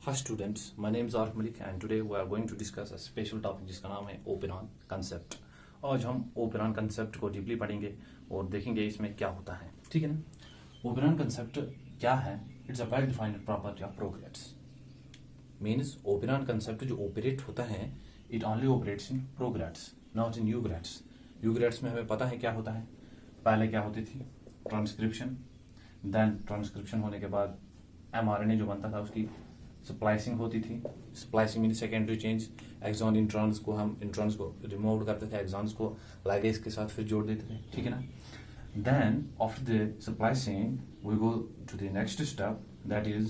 Hi students, my name is Arif Malik and today we are going to discuss a special topic जिसका नाम है operon concept. आज हम operon concept को deeply पढ़ेंगे और देखेंगे इसमें क्या होता है। ठीक है ना। ओपेरॉन कंसेप्ट क्या है? It's a well defined property of prokaryotes. Means operon concept जो ऑपरेट होता है it only operates in prokaryotes not in eukaryotes. Eukaryotes में हमें पता है क्या होता है। पहले क्या होती थी? ट्रांसक्रिप्शन। देन ट्रांसक्रिप्शन होने के बाद mRNA जो बनता था उसकी स्प्लाइसिंग होती थी। Splicing mean secondary change. Exon introns को हम इंट्रॉन्स को रिमूव करते थे, एक्सॉन्स को लाइगेज के साथ फिर जोड़ देते थे। ठीक है ना। Then after the splicing we go to the next step that is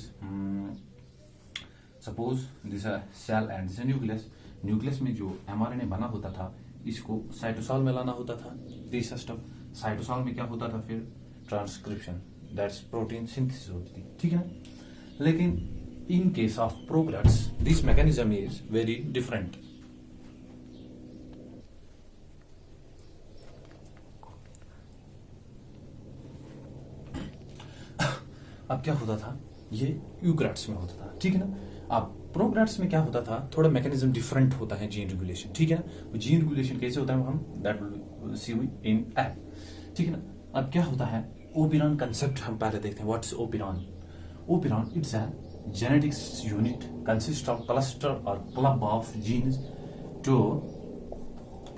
suppose this cell and this nucleus. Nucleus में जो mRNA बना होता था इसको साइटोसॉल में लाना होता था। तीसरा स्टेप साइटोसॉल में क्या होता था? फिर ट्रांसक्रिप्शन, दैट्स प्रोटीन सिंथेसिस होती थी। ठीक है ना। लेकिन in case of progress this mechanism is very different। अब क्या होता था? ये यूग्रेड्स में होता था। ठीक है ना। अब प्रोग्रेड्स में क्या होता था? थोड़ा मैकेनिज्म डिफरेंट होता है जीन रेगुलेशन। ठीक है ना। जीन रेगुलेशन कैसे होता है हम that will see in app. ठीक है ना। अब क्या होता है? ओपेरॉन कंसेप्ट हम पहले देखते हैं। What is operon? Operon it's a genetics unit consists of cluster or club of genes to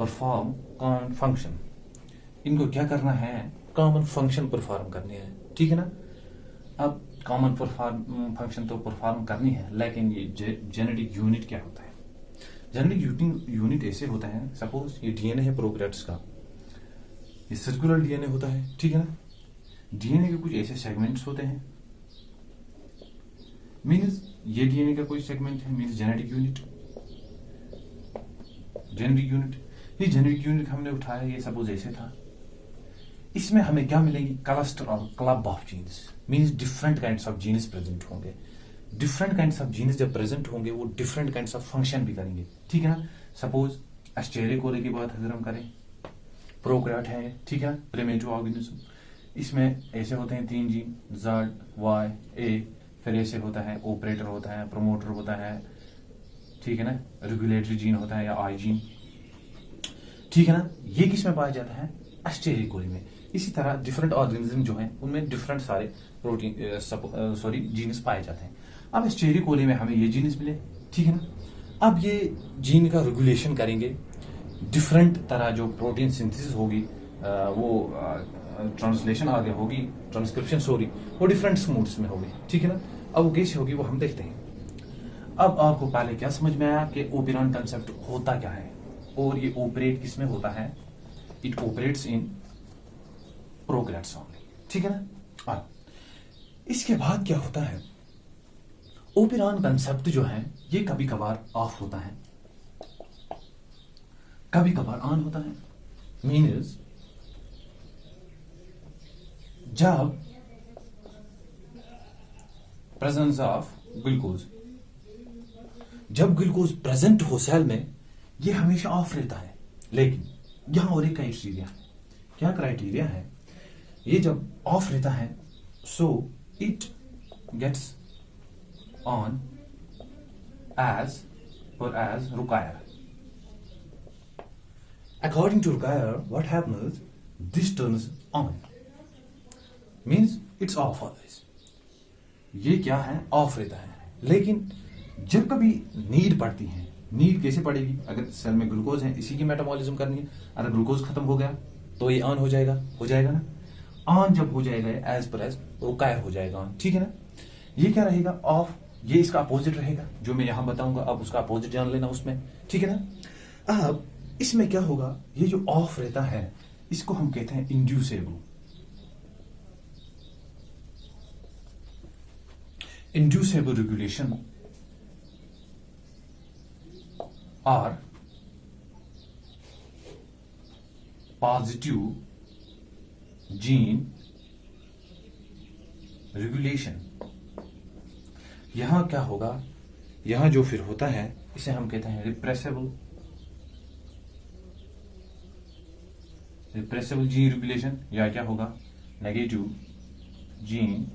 perform common function। इनको क्या करना है? कॉमन फंक्शन परफॉर्म करनी है। ठीक है ना। अब कॉमन फंक्शन तो परफॉर्म करनी है, लेकिन ये जेनेटिक यूनिट क्या होता है? जेनेटिक यूनिट ऐसे होता है, सपोज ये डीएनए है प्रोग्रेड्स का, ये सर्कुलर डीएनए होता है। ठीक है ना। डीएनए के कुछ ऐसे सेगमेंट्स होते हैं, मीन्स ये डीएनए का कोई सेगमेंट है, मीन्स जेनेटिक यूनिट। ये जेनेटिक यूनिट हमने उठाया, ये सपोज ऐसे था। इसमें हमें क्या मिलेंगी? क्लस्टर और club of genes, means different kinds of genes present होंगे। डिफरेंट काइंड्स ऑफ जीन्स जब प्रेजेंट होंगे वो डिफरेंट काइंड्स ऑफ फंक्शन भी करेंगे। ठीक है ना। सपोज एस्टेरिक कोले की बात अगर हम करें, प्रोकैरियोट है। ठीक है ना। प्रिमिटिव ऑर्गेनिज्म, इसमें ऐसे होते हैं 3 जीन, Z, Y, A। फिर ऐसे होता है ऑपरेटर होता है, प्रोमोटर होता है। ठीक है ना। रेगुलेटरी जीन होता है या आई जीन। ठीक है ना। ये किस में पाया जाता है? एस्टेरिक कोली में। इसी तरह डिफरेंट ऑर्गेनिज्म जो है उनमें डिफरेंट सारे प्रोटीन जीन्स पाए जाते हैं। अब एस्टेरिक कोली में हमें ये जीन्स मिले। ठीक है ना। अब ये जीन का रेगुलेशन करेंगे। डिफरेंट तरह जो प्रोटीन सिंथेसिस होगी वो ट्रांसलेशन आगे होगी, ट्रांसक्रिप्शन सॉरी वो डिफरेंट मोड्स में होगी। ठीक है ना। अब वो कैसे होगी वो हम देखते हैं। अब आपको पहले क्या समझ में आया कि ओपेरॉन कंसेप्ट होता क्या है और ये ऑपरेट किस में होता है? It operates in prokaryotes only. ठीक है ना। अब इसके बाद क्या होता है? ओपेरॉन कंसेप्ट जो है ये कभी कभार ऑफ होता है, कभी कभार ऑन होता है। मीन्स जब प्रेजेंस ऑफ ग्लूकोज, जब ग्लूकोज प्रेजेंट हो सेल में ये हमेशा ऑफ रहता है। लेकिन यहां और एक क्राइटेरिया, क्या क्राइटेरिया है? ये जब ऑफ रहता है so it gets on as required। According to required, what happens? This turns on, means it's off always। ये क्या है? ऑफ रहता है। लेकिन जब कभी नीड पड़ती है, नीड कैसे पड़ेगी? अगर सेल में ग्लूकोज है, इसी की मेटाबॉलिज्म करनी है, अगर ग्लूकोज खत्म हो गया तो ये ऑन हो जाएगा ना। ऑन जब हो जाएगा एज पर एज रिक्वायर हो जाएगा ऑन। ठीक है ना। ये क्या रहेगा? ऑफ। ये इसका अपोजिट रहेगा जो मैं यहां बताऊंगा, आप उसका अपोजिट जान लेना उसमें। ठीक है ना। अब इसमें क्या होगा? ये जो ऑफ रहता है इसको हम कहते हैं inducible. Inducible regulation or positive gene regulation। यहां क्या होगा? यहां जो फिर होता है इसे हम कहते हैं रिप्रेसेबल जीन रेगुलेशन, या क्या होगा? Negative gene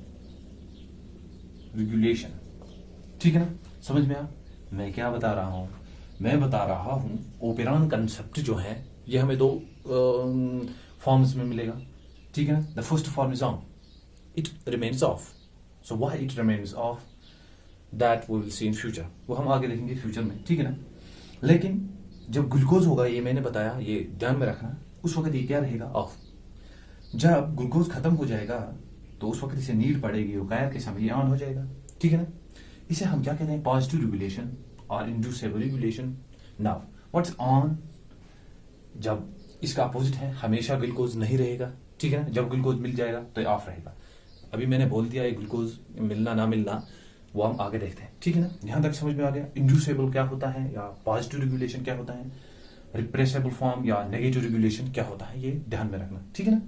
regulation. ठीक है ना। समझ में आ? मैं क्या बता रहा हूं? मैं बता रहा हूं ओपेरॉन कंसेप्ट जो है ये हमें दो फॉर्म्स में मिलेगा, ठीक है ना? The first form is on, it remains off. So why it remains off, that we will see in future. वो हम आगे देखेंगे फ्यूचर में, ठीक है ना? लेकिन जब ग्लूकोज होगा, ये मैंने बताया, ये ध्यान में रखना, उस वक्त ये क्या रहेगा? ऑफ. जब ग्लूकोज खत्म हो जाएगा तो उस वक्त इसे नीड पड़ेगी, ओकायर के समय ये ऑन हो जाएगा, ठीक है ना? इसे हम क्या कहते हैं? पॉजिटिव रेगुलेशन और inducible regulation. Now what's on? जब इसका अपोजिट है, हमेशा ग्लूकोज नहीं रहेगा, ठीक है ना? जब ग्लूकोज मिल जाएगा तो ये ऑफ रहेगा. अभी मैंने बोल दिया ये ग्लूकोज मिलना ना मिलना वो हम आगे देखते हैं, ठीक है ना? यहां तक समझ में आ गया? इंड्यूसेबल क्या होता है या पॉजिटिव रेगुलेशन क्या होता है, रिप्रेसेबल फॉर्म या नेगेटिव रेगुलेशन क्या होता है, ये ध्यान में रखना, ठीक है ना?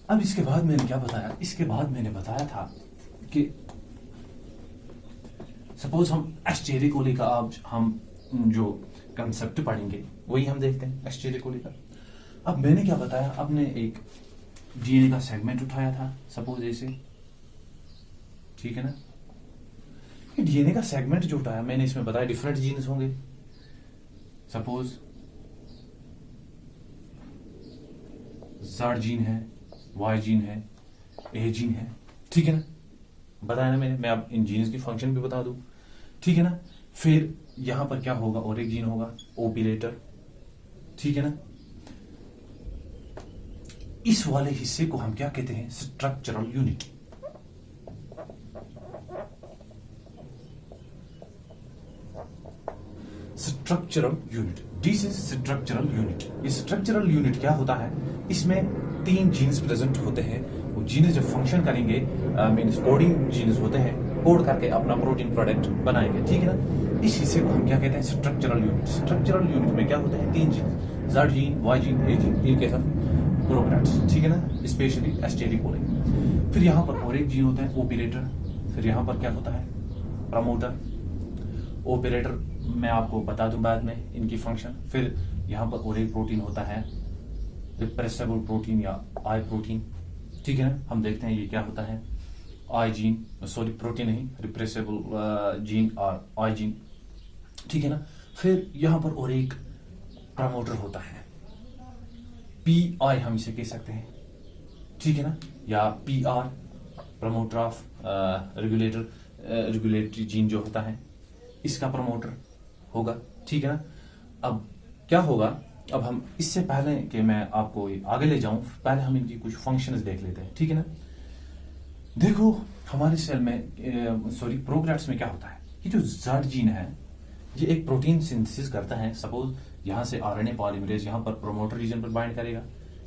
अब इसके बाद मैंने क्या बताया? इसके बाद मैंने बताया था कि सपोज हम एस्टेरिक कोली का आज हम जो कंसेप्ट पढ़ेंगे वही हम देखते हैं एस्टेरिक कोली का. अब मैंने क्या बताया? अब ने एक डीएनए का सेगमेंट उठाया था, सपोज ऐसे, ठीक है ना? डीएनए का सेगमेंट जो उठाया मैंने, इसमें बताया डिफरेंट जीन्स होंगे. सपोज Z जीन है, Y जीन है, A जीन है, ठीक है ना? बताया ना मैंने. मैं अब इन जीन्स की फंक्शन भी बता दूं, ठीक है ना? फिर यहां पर क्या होगा? और एक जीन होगा ओपिलेटर, ठीक है ना? इस वाले हिस्से को हम क्या कहते हैं? Structural unit. Structural unit, this is structural unit. ये स्ट्रक्चरल यूनिट क्या होता है? इसमें 3 जीन्स प्रेजेंट होते हैं. वो जीन्स जब फंक्शन करेंगे, मीन्स कोडिंग जीन्स होते हैं, कोड करके अपना प्रोटीन प्रोडक्ट बनाएंगे, ठीक है ना? इस हिस्से को हम क्या कहते हैं? Structural unit. स्ट्रक्चरल यूनिट में क्या होते हैं? 3 genes, Z gene, Y gene, A gene, इनके साथ प्रोग्राम्स, ठीक है ना? Specially Escherichia coli. फिर यहाँ पर और एक जीन होता है ओपिलेटर. फिर यहाँ पर क्या होता है? प्रमोटर. ओपेरेटर मैं आपको बता दूं बाद में इनकी फंक्शन. फिर यहां पर और एक प्रोटीन होता है रिप्रेसेबल प्रोटीन या आई प्रोटीन, ठीक है ना? हम देखते हैं ये क्या होता है? आई जीन, सॉरी प्रोटीन नहीं, रिप्रेसेबल जीन और आई जीन, ठीक है ना? फिर यहां पर और एक प्रमोटर होता है, पी आई हम इसे कह सकते हैं, ठीक है ना? या P R, promoter of regulatory gene जो होता है इसका प्रमोटर होगा, ठीक है ना? अब क्या होगा? अब हम इससे पहले कि मैं आपको आगे ले जाऊं, पहले हम इनकी कुछ फंक्शंस देख लेते हैं, ठीक है ना? देखो हमारे सेल में, सॉरी प्रोकैरियोट्स में क्या होता है? ये जो Z जीन है ये एक प्रोटीन सिंथेसिस करता है. सपोज यहां से आरएनए पॉलीमरेज यहां पर प्रमोटर रीजन पर बाइंड करेगा,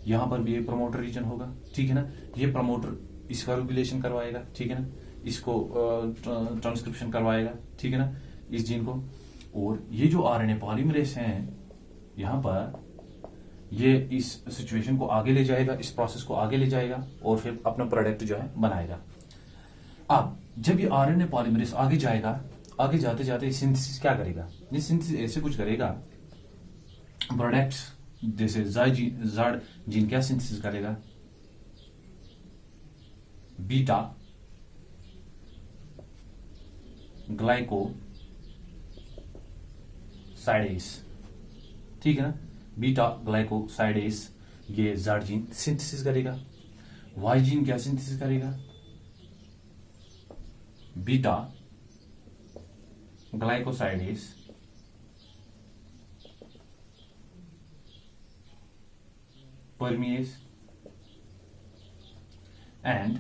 यहां पर भी एक प्रमोटर रीजन होगा, ठीक है ना? ये प्रमोटर इसका रेगुलेशन करवाएगा, ठीक है ना? इसको ट्रांसक्रिप्शन करवाएगा, ठीक है ना? इस जीन को. और ये जो आरएनए पॉलीमरेज हैं यहां पर, ये इस सिचुएशन को आगे ले जाएगा, इस प्रोसेस को आगे ले जाएगा और फिर अपना प्रोडक्ट जो है बनाएगा. अब जब ये आरएनए पॉलीमरेज आगे जाएगा, आगे जाते जाते सिंथेसिस क्या करेगा? ये सिंथेसिस ऐसे कुछ करेगा, प्रोडक्ट्स जैसे Z जीन क्या सिंथेसिस करेगा? बीटा ग्लाइको साइडेस, ठीक है ना? बीटा ग्लाइकोसाइडेस ये Z जीन सिंथेसिस करेगा. Y जीन क्या सिंथेसिस करेगा? Beta glycosidase permease and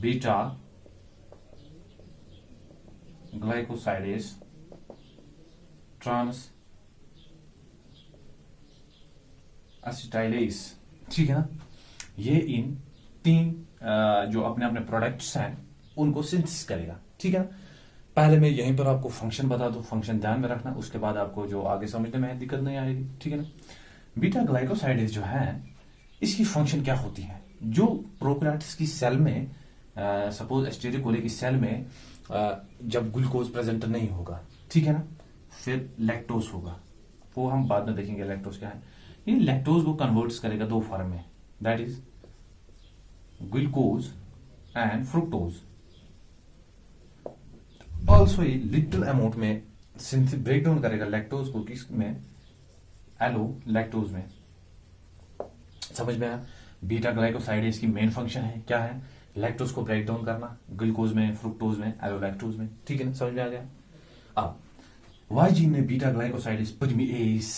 beta glycosidase transacetylase, ठीक है ना? ये इन 3 जो अपने अपने प्रोडक्ट्स हैं उनको सिंथेसिस करेगा, ठीक है ना? पहले मैं यहीं पर आपको फंक्शन बता दूं, फंक्शन ध्यान में रखना, उसके बाद आपको जो आगे समझने में दिक्कत नहीं आएगी, ठीक है ना? बीटा ग्लाइकोसाइडेज जो है इसकी फंक्शन क्या होती है? जो प्रोकैरियोट्स की सेल में, सपोज एस्टेरिक कोली की सेल में जब ग्लूकोज प्रेजेंट नहीं होगा, ठीक है ना? फिर लैक्टोज होगा, वो हम बाद में देखेंगे लैक्टोज क्या है. ये लैक्टोज को कन्वर्ट्स करेगा 2 फॉर्म में, that is glucose and fructose. Also ये लिटिल अमाउंट में ब्रेक डाउन करेगा लैक्टोज को, किस में, एलो लैक्टोज में। समझ में आया? बीटा ग्लाइकोसाइड इसकी मेन फंक्शन है, क्या है? लैक्टोज को ब्रेक डाउन करना, ग्लूकोज में, फ्रुक्टोज में, एलो लैक्टोज में। ठीक है ना, समझ में आ गया? अब वाई जीन ने बीटा ग्लाइकोसाइड परमीएज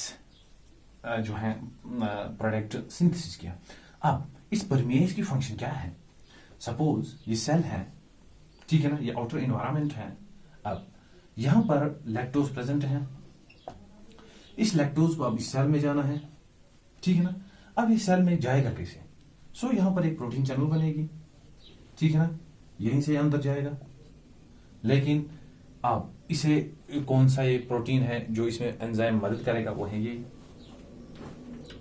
जो है प्रोडक्ट सिंथेसिस किया। अब इस परमीएज की फंक्शन क्या है? सपोज ये सेल है, ठीक है ना, ये आउटर एनवायरनमेंट है। अब यहां पर लैक्टोज प्रेजेंट है, इस लैक्टोज को अब इस सेल में जाना है, ठीक है ना। अब इस सेल में जाएगा कैसे? सो यहां पर एक प्रोटीन चैनल बनेगी, ठीक है ना, यहीं से अंदर जाएगा। लेकिन अब इसे कौन सा ये प्रोटीन है जो इसमें एंजाइम मदद करेगा? वो है ये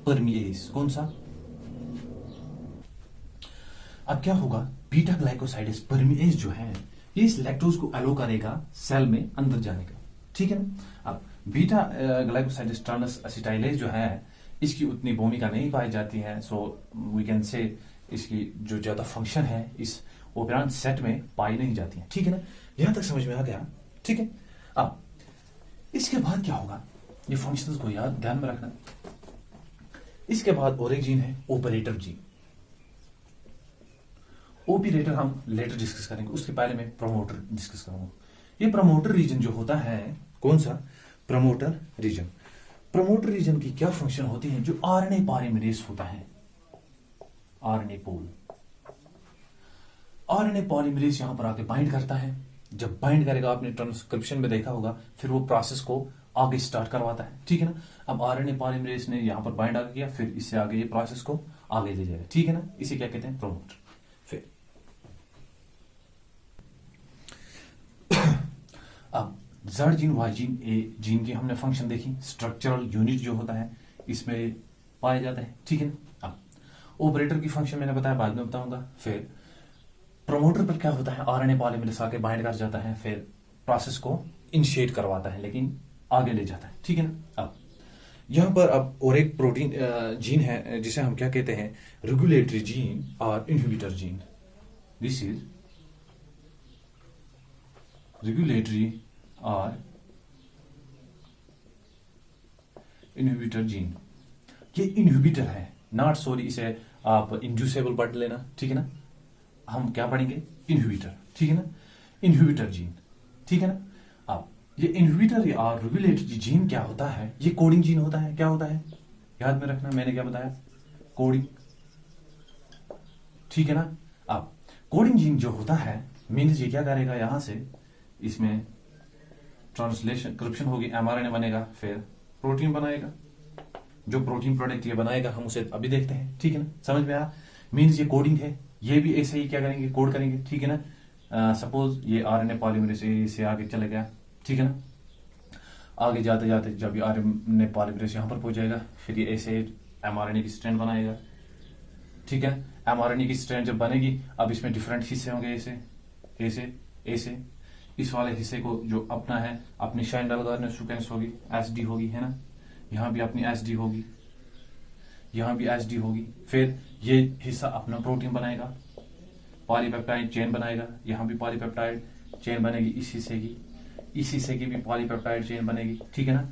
परमीएज। कौन सा? अब क्या होगा? बीटा ग्लाइकोसाइडेज परमीएज जो है ये इस लैक्टोज को अलो करेगा सेल में अंदर जाने का, ठीक है ना। अब बीटा ग्लाइकोसाइडेज ट्रांस एसिटाइलेज जो है इसकी उतनी भूमिका नहीं पाई जाती है, सो वी कैन से इसकी जो ज्यादा फंक्शन है इस ओपेरान सेट में पाई नहीं जाती है, ठीक है ना। यहां तक समझ में आ गया? ठीक है। अब इसके बाद क्या होगा? ये फंक्शंस को याद ध्यान में रखना। इसके बाद और एक जीन है ऑपरेटर जीन। ओपरेटर हम लेटर डिस्कस करेंगे, उसके पहले मैं प्रमोटर डिस्कस करूंगा। ये प्रमोटर रीजन जो होता है, कौन सा? Promoter reason. प्रमोटर रीजन की क्या फंक्शन होती है? जो आरएनए पॉलीमरेज होता है, आरएनए पोल, आरएनए पॉलीमरेज यहां पर आके बाइंड करता है। जब बाइंड करेगा, आपने ट्रांसक्रिप्शन में देखा होगा, फिर वो प्रोसेस को आगे स्टार्ट करवाता है, ठीक है ना। अब आरएनए पॉलीमरेज ने यहां पर बाइंड आगे किया, फिर इससे आगे ये प्रोसेस को आगे ले जाएगा, ठीक है ना। इसे क्या कहते हैं? प्रमोटर। फिर अब जेड जीन, वाई जीन, ए जीन की हमने फंक्शन देखी। स्ट्रक्चरल यूनिट जो होता है इसमें पाया जाता है, ठीक है ना। अब ऑपरेटर की फंक्शन मैंने बताया, बाद में बताऊंगा। फिर प्रमोटर पर क्या होता है? आरएनए पॉलीमरेज आके बाइंड कर जाता है, फिर प्रोसेस को इनिशिएट करवाता है, लेकिन आगे ले जाता है, ठीक है ना। अब यहां पर अब और एक प्रोटीन जीन है जिसे हम क्या कहते हैं? रेगुलेटरी जीन और inhibitor gene. This is regulatory और इनहिबिटर जीन। ये इनहिबिटर है, नॉट सॉरी, इसे आप इंड्यूसेबल पढ़ लेना, ठीक है ना। हम क्या पढ़ेंगे? इनहिबिटर, ठीक है ना, इनहिबिटर जीन, ठीक है ना। अब ये इनहिबिटर और रेगुलेटरी जीन क्या होता है? ये कोडिंग जीन होता है। क्या होता है? याद में रखना, मैंने क्या बताया? कोडिंग, ठीक है ना। अब कोडिंग जीन जो होता है मीन्स ये क्या करेगा? यहां से इसमें ट्रांसलेशन करप्शन होगी, एमआरएनए बनेगा, फिर प्रोटीन बनाएगा। जो प्रोटीन प्रोडक्ट ये बनाएगा हम उसे अभी देखते हैं, ठीक है ना। समझ में आया? मीन्स ये कोडिंग है, ये भी ऐसे ही क्या करेंगे? कोड करेंगे, ठीक है ना। सपोज ये आरएनए पॉलीमरेज से आगे चले गया, ठीक है ना। आगे जाते जाते जब ये आरएनए पॉलीमरेज यहां पर पहुंच जाएगा, फिर ये ऐसे एमआरएनए की स्ट्रैंड बनाएगा, ठीक है। एमआरएनए की स्ट्रैंड जब बनेगी, अब इसमें डिफरेंट हिस्से होंगे, ऐसे ऐसे ऐसे। इस वाले हिस्से को जो अपना है, अपनी शाइंडल गार्डनर सीक्वेंस होगी, एसडी होगी, है ना। यहां भी अपनी एसडी होगी, यहां भी एसडी होगी। फिर ये हिस्सा अपना प्रोटीन बनाएगा, पॉलीपेप्टाइड चेन बनाएगा, यहां भी पॉलीपेप्टाइड चेन बनेगी इस हिस्से की, इस हिस्से की भी पॉलीपेप्टाइड चेन बनेगी, ठीक है ना।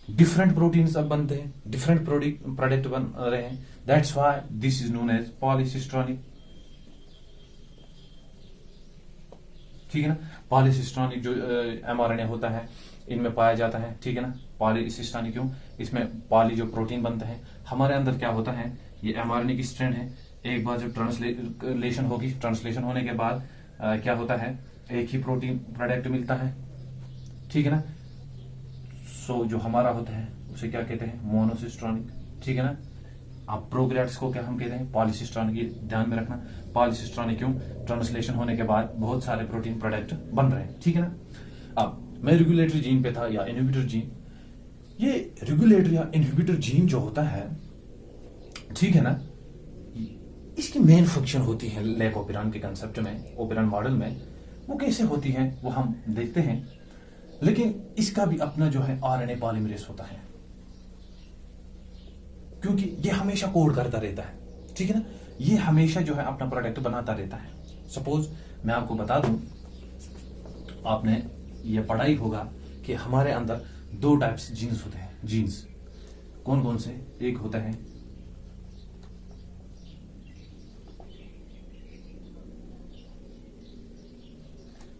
डिफरेंट प्रोटीन्स अब बनते हैं, डिफरेंट प्रोडक्ट बन रहे हैं। That's why this is known as polycistronic, ठीक है ना। पॉलीसिस्ट्रॉनिक जो एमआरएनए होता है इनमें पाया जाता है, ठीक है ना। पॉलीसिस्ट्रॉनिक क्यों? इसमें पॉली जो प्रोटीन बनता है, हमारे अंदर क्या होता है? ये एमआरएनए की स्ट्रैंड है। एक बार जब ट्रांसलेशन होगी, ट्रांसलेशन होने के बाद क्या होता है? एक ही प्रोटीन प्रोडक्ट मिलता है, ठीक है ना। सो जो हमारा होता है उसे क्या कहते हैं? मोनोसिस्ट्रॉनिक, ठीक है ना। अब प्रोकैरियोट्स को क्या हम कहते हैं? पॉलीसिस्ट्रॉनिक। ध्यान में रखना, पॉलीसिस्ट्रॉनिक क्यों? ट्रांसलेशन होने के बाद बहुत सारे प्रोटीन प्रोडक्ट बन रहे हैं, ठीक है ना। अब मैं रेगुलेटरी जीन पे था या इनहिबिटर जीन। ये रेगुलेटरी या इनहिबिटर जीन जो होता है, ठीक है ना, इसकी मेन फंक्शन होती है लेक ओपेरान के कंसेप्ट में, ओपेरान मॉडल में। वो कैसे होती है वो हम देखते हैं, लेकिन इसका भी अपना जो है आरएनए पॉलीमरेज होता है, क्योंकि ये हमेशा कोड करता रहता है, ठीक है ना। ये हमेशा जो है अपना प्रोडक्ट बनाता रहता है, सपोज मैं आपको बता दूं, आपने ये पढ़ा ही होगा कि हमारे अंदर 2 टाइप्स जीन्स होते हैं। जीन्स कौन कौन से? एक होता है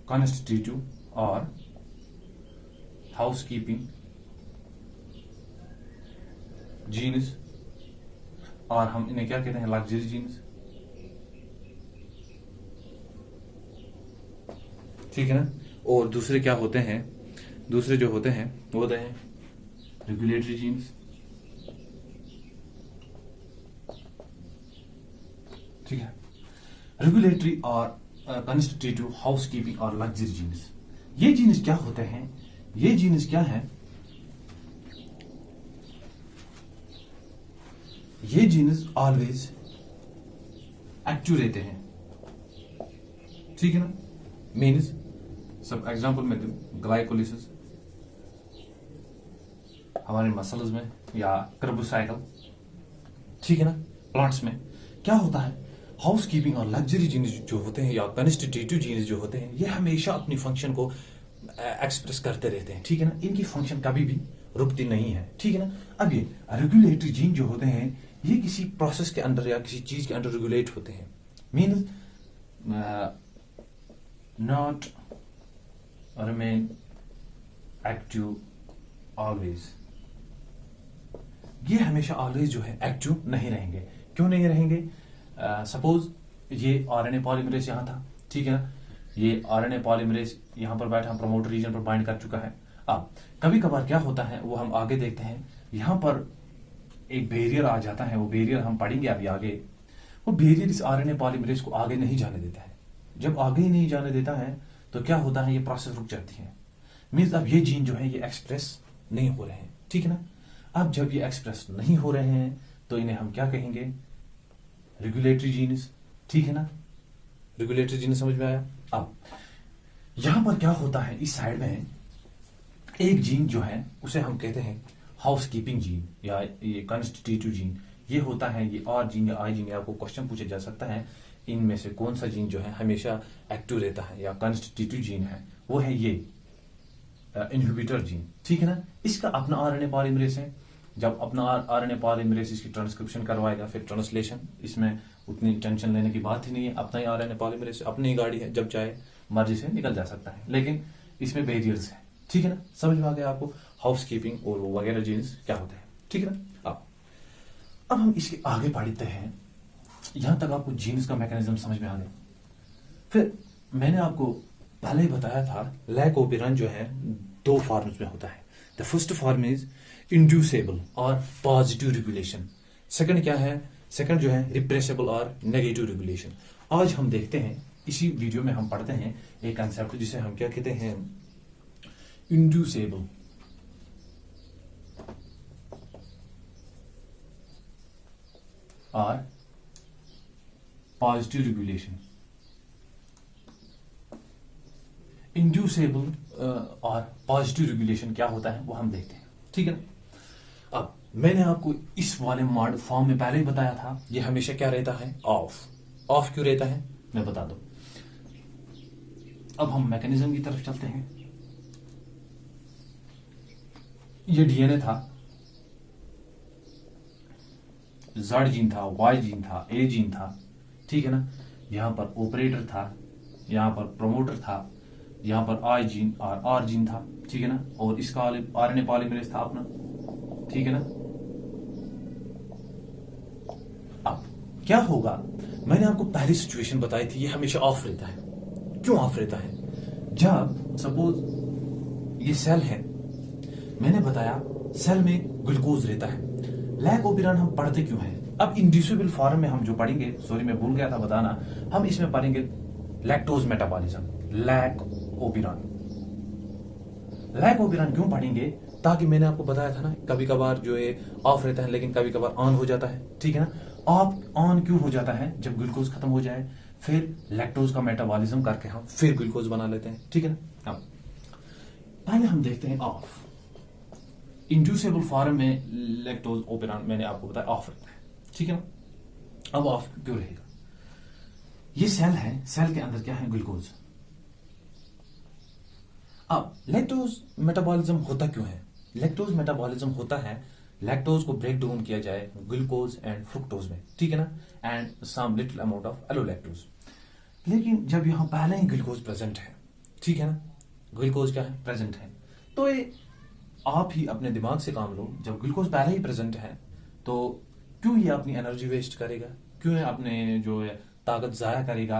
कॉन्स्टिट्यूटिव और हाउसकीपिंग जीन्स, और हम इन्हें क्या कहते हैं? Luxury genes. ठीक है ना। और दूसरे क्या होते हैं? दूसरे जो होते हैं वो होते हैं रेगुलेटरी जीन्स। ठीक है। रेगुलेटरी और कॉन्स्टिट्यूटिव, हाउसकीपिंग और लग्जरी जीन्स। ये जीन्स क्या होते हैं? ये जीन्स क्या है? ये जीन्स ऑलवेज एक्टिव रहते हैं। ठीक है ना। मीन्स सब एग्जांपल में दूं, ग्लाइकोलिसिस हमारे मसल्स में, या कार्बोसाइकिल। ठीक है ना। प्लांट्स में क्या होता है? हाउसकीपिंग और लग्जरी जीन्स जो होते हैं या कॉन्स्टिट्यूटिव जीन्स जो होते हैं, ये हमेशा अपनी फंक्शन को एक्सप्रेस करते रहते हैं। ठीक है ना। इनकी फंक्शन कभी भी रुकती नहीं है। ठीक है ना। अब ये रेगुलेटरी जीन जो होते हैं, ये किसी प्रोसेस के अंदर या किसी चीज के अंदर रेगुलेट होते हैं। Means not remain active always. ये हमेशा ऑलवेज जो है एक्टिव नहीं रहेंगे। क्यों नहीं रहेंगे? सपोज ये आरएनए पॉलीमरेज यहां था। ठीक है ना। ये आरएनए पॉलीमरेज यहां पर बैठा प्रमोटर रीजन पर बाइंड कर चुका है। अब कभी कभार क्या होता है, वो हम आगे देखते हैं, यहां पर एक बैरियर आ जाता है। वो बैरियर हम पढ़ेंगे अभी आगे। वो बैरियर इस आरएनए पॉलीमरेज को आगे नहीं जाने देता है। जब आगे ही नहीं जाने देता है तो क्या होता है? ये प्रोसेस रुक जाती है। मीन्स अब ये जीन जो है ये एक्सप्रेस नहीं हो रहे हैं। ठीक है ना। अब जब ये एक्सप्रेस नहीं हो रहे हैं तो इन्हें हम क्या कहेंगे? Regulatory genes. ठीक है ना। रेगुलेटरी जीन्स समझ में आया। अब यहां पर क्या होता है? इस साइड में एक जीन जो है उसे हम कहते हैं हाउसकीपिंग जीन या ये कॉन्स्टिट्यूटिव जीन। ये होता है ये आर जीन या आई जीन। आपको क्वेश्चन पूछा जा सकता है इनमें से कौन सा जीन जो है हमेशा एक्टिव रहता है या कॉन्स्टिट्यूटिव जीन है? वो है ये इनहिबिटर जीन। ठीक है ना। इसका अपना आरएनए पॉलीमरेज है। जब अपना आरएनए पॉलीमरेज इसकी ट्रांसक्रिप्शन करवाएगा, फिर ट्रांसलेशन, इसमें उतनी टेंशन लेने की बात ही नहीं है। अपना ही आरएनए पॉलीमरेज, अपनी ही गाड़ी है, जब चाहे मर्जी से निकल जा सकता है। लेकिन इसमें बैरियर्स है। ठीक है ना। समझ में आ गया आपको हाउसकीपिंग और वगैरह जीन्स क्या होते हैं? ठीक है ना। अब हम इसके आगे पढ़ते हैं। यहां तक आपको जीन्स का मैकेनिज्म समझ में आ गया। फिर मैंने आपको पहले ही बताया था लैक ओपेरन जो है 2 फॉर्म्स में होता है। The first form is inducible और पॉजिटिव रेगुलेशन। सेकंड क्या है? सेकंड जो है रिप्रेसेबल और नेगेटिव रेगुलेशन। आज हम देखते हैं, इसी वीडियो में हम पढ़ते हैं एक कंसेप्ट जिसे हम क्या कहते हैं? इंड्यूसेबल और पॉजिटिव रेगुलेशन। इंड्यूसेबल और पॉजिटिव रेगुलेशन क्या होता है वो हम देखते हैं। ठीक है ना। अब मैंने आपको इस वाले मॉड फॉर्म में पहले ही बताया था, ये हमेशा क्या रहता है? ऑफ। ऑफ क्यों रहता है मैं बता दूं। अब हम मैकेनिज्म की तरफ चलते हैं। ये डीएनए था, जेड जीन था, वाई जीन था, ए जीन था। ठीक है ना। यहां पर ऑपरेटर था, यहां पर प्रमोटर था, यहां पर आई जीन और आर जीन था। ठीक है ना। और इसका आरएनए पॉलीमरेज था अपना। ठीक है ना। अब क्या होगा? मैंने आपको पहली सिचुएशन बताई थी, ये हमेशा ऑफ रहता है। क्यों ऑफ रहता है? जब सपोज ये सेल है, मैंने बताया सेल में ग्लूकोज रहता है। लैक ओपेरन हम पढ़ते क्यों हैं? अब इंड्यूसिबल फॉर्म में हम जो पढ़ेंगे, सॉरी मैं भूल गया था बताना, हम इसमें पढ़ेंगे lactose metabolism. Lac operon. Lac operon क्यों पढ़ेंगे? ताकि मैंने आपको बताया था ना, कभी कभार जो है ऑफ रहता है लेकिन कभी कभार ऑन हो जाता है। ठीक है ना। ऑन क्यों हो जाता है? जब ग्लूकोज खत्म हो जाए फिर लैक्टोज का मेटाबॉलिज्म करके हम फिर ग्लूकोज बना लेते हैं। ठीक है ना। अब पहले हम देखते हैं ऑफ। इंड्यूसेबल फॉर्म में लैक्टोज ओपेरन मैंने आपको बताया ऑफ रहता है। ठीक है ना। अब ऑफ क्यों रहेगा? ये सेल है, सेल के अंदर क्या है, ग्लूकोज। अब लैक्टोज मेटाबॉलिज्म होता क्यों है? लैक्टोज मेटाबॉलिज्म होता है, लैक्टोज को ब्रेक डाउन किया जाए ग्लूकोज एंड फ्रुक्टोज में, ठीक है ना, and some little amount of allolactose. लेकिन जब यहां पहले ही ग्लूकोज प्रेजेंट है, ठीक है ना, ग्लूकोज क्या है, प्रेजेंट है, तो ये आप ही अपने दिमाग से काम लो, जब ग्लूकोज पहले ही प्रेजेंट है तो क्यों ये अपनी एनर्जी वेस्ट करेगा, क्यों ये अपने जो है ताकत जाया करेगा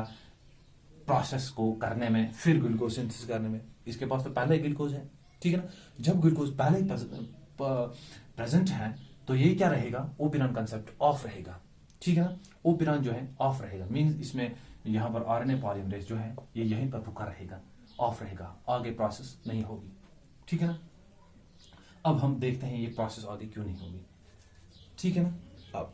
प्रोसेस को करने में, फिर ग्लूकोज सिंथेसिस करने में? इसके पास तो पहले ही ग्लूकोज है, ठीक है ना। जब ग्लूकोज पहले ही प्रेजेंट है तो ये क्या रहेगा, ओपिरॉन कंसेप्ट ऑफ रहेगा, ठीक है ना, ओपिरॉन जो है ऑफ रहेगा, मींस इसमें यहां पर आरएनए पॉलीमरेज जो है ये यहीं पर रुका रहेगा, ऑफ रहेगा, आगे प्रोसेस नहीं होगी, ठीक है ना। अब हम देखते हैं ये प्रोसेस आगे क्यों नहीं होगी, ठीक है ना। अब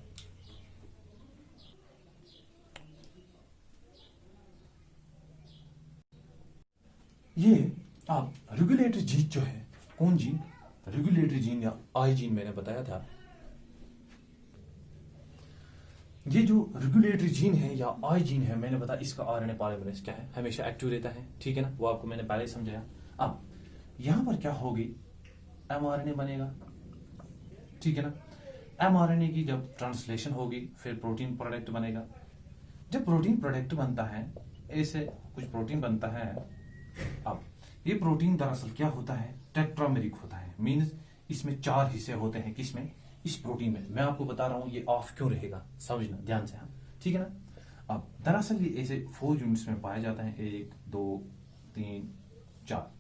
ये अब रेगुलेटरी जीन जो है, कौन जीन, रेगुलेटरी जीन या आई जीन मैंने बताया था, ये जो रेगुलेटरी जीन है या आई जीन है, मैंने बताया इसका आरएनए पॉलीमरेज क्या है, हमेशा एक्टिव रहता है, ठीक है ना, वो आपको मैंने पहले ही समझाया। अब यहां पर क्या होगी, एमआरएनए बनेगा, ठीक है ना। एमआरएनए की जब ट्रांसलेशन होगी फिर प्रोटीन प्रोडक्ट बनेगा। जब प्रोटीन प्रोडक्ट बनता है, ऐसे कुछ प्रोटीन बनता है। अब ये प्रोटीन दरअसल क्या होता है, टेट्रामेरिक होता है, मींस इसमें 4 हिस्से होते हैं, किसमें, इस प्रोटीन में। मैं आपको बता रहा हूं ये ऑफ क्यों रहेगा, समझना ध्यान से, हाँ, ठीक है ना। अब दरअसल ये ऐसे 4 यूनिट्स में पाया जाता है, 1 2 3 4,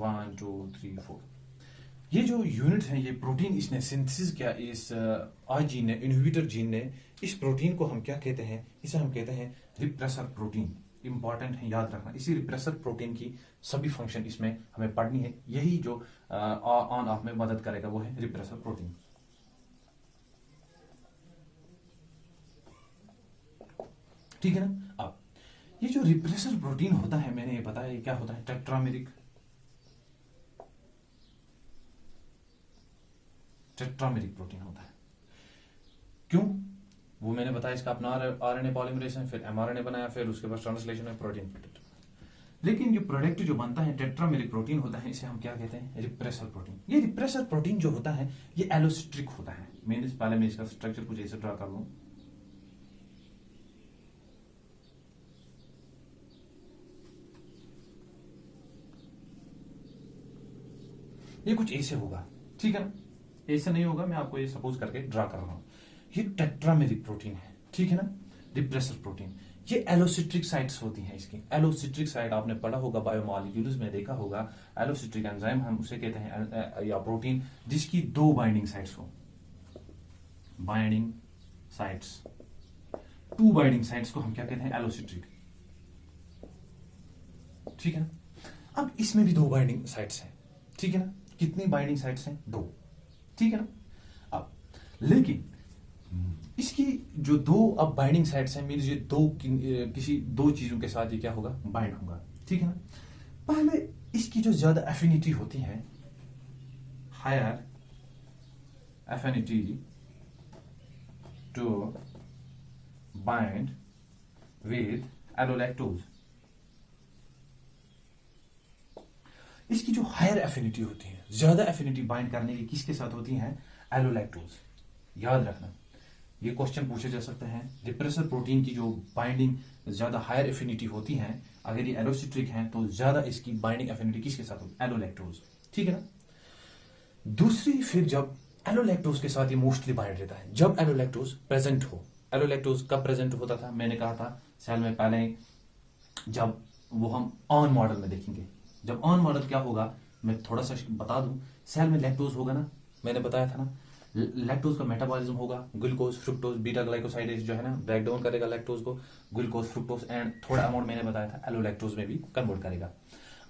1 2 3 4। ये जो यूनिट है, ये प्रोटीन इसने सिंथेसिस किया, इस आई जीन ने, इनहिबिटर जीन ने। इस प्रोटीन को हम क्या कहते हैं, इसे हम कहते हैं रिप्रेसर प्रोटीन। इंपॉर्टेंट है, याद रखना, इसी रिप्रेसर प्रोटीन की सभी फंक्शन इसमें हमें पढ़नी है। यही जो ऑन ऑफ में मदद करेगा वो है रिप्रेसर प्रोटीन, ठीक है ना। अब ये जो रिप्रेसर प्रोटीन होता है, मैंने ये बताया ये क्या होता है, टेट्रामेरिक प्रोटीन होता है। क्यों, वो मैंने बताया, इसका अपना आरएनए पॉलीमरेज है, फिर एमआरएनए बनाया, फिर उसके बाद ट्रांसलेशन में प्रोटीन प्रोडक्ट। लेकिन जो प्रोडक्ट जो बनता है टेट्रामेरिक प्रोटीन होता है, इसे हम क्या कहते हैं, रिप्रेसर प्रोटीन। ये रिप्रेसर प्रोटीन जो होता है ये एलोसिट्रिक होता है। मींस पहले मैं इसका स्ट्रक्चर कुछ ऐसे ड्रा कर लूं, ये कुछ ऐसे होगा, ठीक है ना, ऐसे नहीं होगा, मैं आपको ये सपोज करके ड्रा कर रहा हूं। ये टेट्रामेरिक प्रोटीन है, ठीक है ना, रिप्रेसर प्रोटीन। ये एलोसिट्रिक साइट्स होती हैं इसकी। एलोसिट्रिक साइट आपने पढ़ा होगा, बायोमॉलिक्यूल्स में देखा होगा, एलोसिट्रिक एंजाइम हम उसे कहते हैं, या प्रोटीन जिसकी 2 बाइंडिंग साइट्स हो, बाइंडिंग साइट्स, 2 बाइंडिंग साइट्स को हम क्या कहते हैं, एलोसिट्रिक, ठीक है ना। अब इसमें भी 2 बाइंडिंग साइट्स हैं, ठीक है ना, कितनी बाइंडिंग साइट्स हैं, 2, ठीक है ना। अब लेकिन इसकी जो 2 अब बाइंडिंग साइट्स हैं, मींस ये किसी 2 चीजों के साथ ये क्या होगा, बाइंड होगा, ठीक है ना। पहले इसकी जो ज्यादा एफिनिटी होती है, higher affinity to bind with allolactose, इसकी जो हायर एफिनिटी होती है, ज्यादा एफिनिटी बाइंड करने की किसके साथ होती है, एलोलैक्टोज। याद रखना, ये क्वेश्चन पूछे जा सकते हैं, रिप्रेसर प्रोटीन की जो बाइंडिंग ज्यादा हायर एफिनिटी होती है, अगर ये एलोसिट्रिक है तो ज्यादा इसकी बाइंडिंग एफिनिटी किसके साथ होगी, एलोलैक्टोज, ठीक है ना। दूसरी, फिर जब एलोलैक्टोज के साथ ये मोस्टली बाइंड रहता है, जब एलोलैक्टोज प्रेजेंट हो। एलोलैक्टोज कब प्रेजेंट होता था, मैंने कहा था सेल में पहले, जब वो हम ऑन मॉडल में देखेंगे। जब ऑन मॉडल क्या होगा, मैं थोड़ा सा बता दूं, सेल में लैक्टोज होगा ना, मैंने बताया था ना, लैक्टोज का मेटाबॉलिज्म होगा, ग्लूकोज फ्रुक्टोज बीटा ग्लाइकोसाइडेज जो है ना, ब्रेक डाउन करेगा लैक्टोज को, ग्लूकोज फ्रुक्टोज एंड थोड़ा अमाउंट मैंने बताया था एलोलैक्टोज में भी कन्वर्ट करेगा।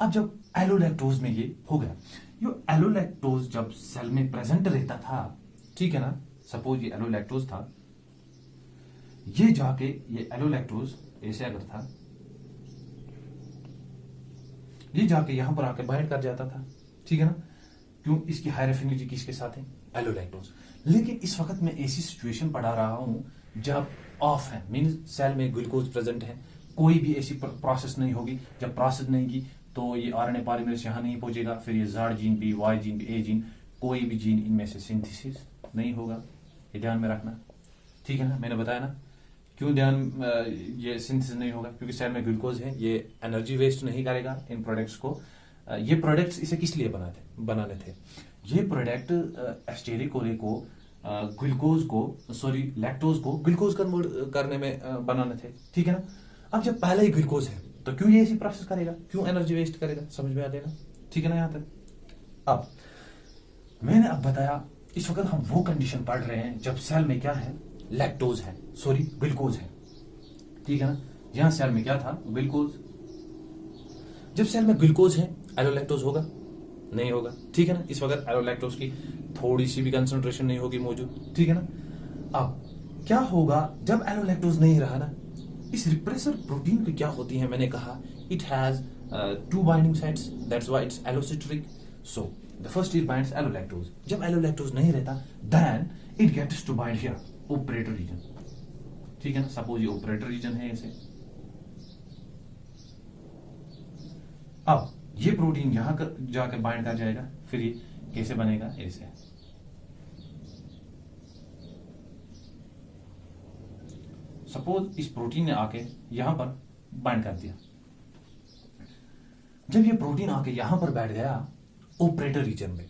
अब जब एलोलैक्टोज में ये हो गया, ये एलोलैक्टोज जब सेल में प्रेजेंट रहता था, ठीक है ना, सपोज ये एलोलैक्टोज था, ये जाके ये एलोलैक्टोज ऐसे अगर था, ये जाके यहां पर आके बाइंड कर जाता था, ठीक है ना। क्यों, इसकी हायर एफिनिटी किसके साथ है, एलोलैक्टोज। लेकिन इस वक्त मैं ऐसी सिचुएशन पढ़ा रहा हूं जब ऑफ है मीन्स सेल में ग्लूकोज प्रेजेंट है, कोई भी ऐसी प्रोसेस नहीं होगी। जब प्रोसेस नहीं की तो ये आरएनए पॉलीमरेज यहाँ नहीं पहुंचेगा, फिर ये जेड जीन भी, वाई जीन भी, ए जीन, कोई भी जीन इनमें से सिंथेसिस नहीं होगा। ये ध्यान में रखना, ठीक है ना। मैंने बताया ना क्यों ये सिंथेसिस नहीं होगा, क्योंकि सेल में ग्लूकोज है, ये एनर्जी वेस्ट नहीं करेगा इन प्रोडक्ट्स को। ये प्रोडक्ट्स इसे किस लिए बनाने थे? ये प्रोडक्ट एस्टेरिकोले को ग्लूकोज को लैक्टोज को ग्लूकोज कन्वर्ट करने में बनाने थे, ठीक है ना। अब जब पहले ही ग्लूकोज है तो क्यों ये ऐसी प्रोसेस करेगा, क्यों एनर्जी वेस्ट करेगा? समझ में आ देना, ठीक है ना यहां तक। अब मैंने बताया इस वक्त हम वो कंडीशन पढ़ रहे हैं जब सेल में क्या है, लैक्टोज है, ग्लूकोज है, ठीक है ना। यहां सेल में क्या था, ग्लूकोज। जब सेल में ग्लूकोज है एलोलैक्टोज होगा? नहीं होगा, ठीक है ना। इस वक्त एलोलैक्टोज की थोड़ी सी भी कंसंट्रेशन नहीं होगी मौजूद, ठीक है ना। अब क्या होगा जब एलोलैक्टोज नहीं रहा ना, इस रिप्रेसर प्रोटीन की क्या होती है, मैंने कहा it has two binding sites, that's why it's allosteric. So the first it binds allolactose. जब एलोलैक्टोज नहीं रहता then it gets to bind here operator region, ठीक है ना। सपोज ये ऑपरेटर रीजन है ऐसे। अब ये प्रोटीन यहां जाकर बाइंड कर जाएगा, फिर ये कैसे बनेगा, ऐसे। सपोज इस प्रोटीन ने आके यहां पर बाइंड कर दिया। जब ये प्रोटीन आके यहां पर बैठ गया ऑपरेटर रीजन में,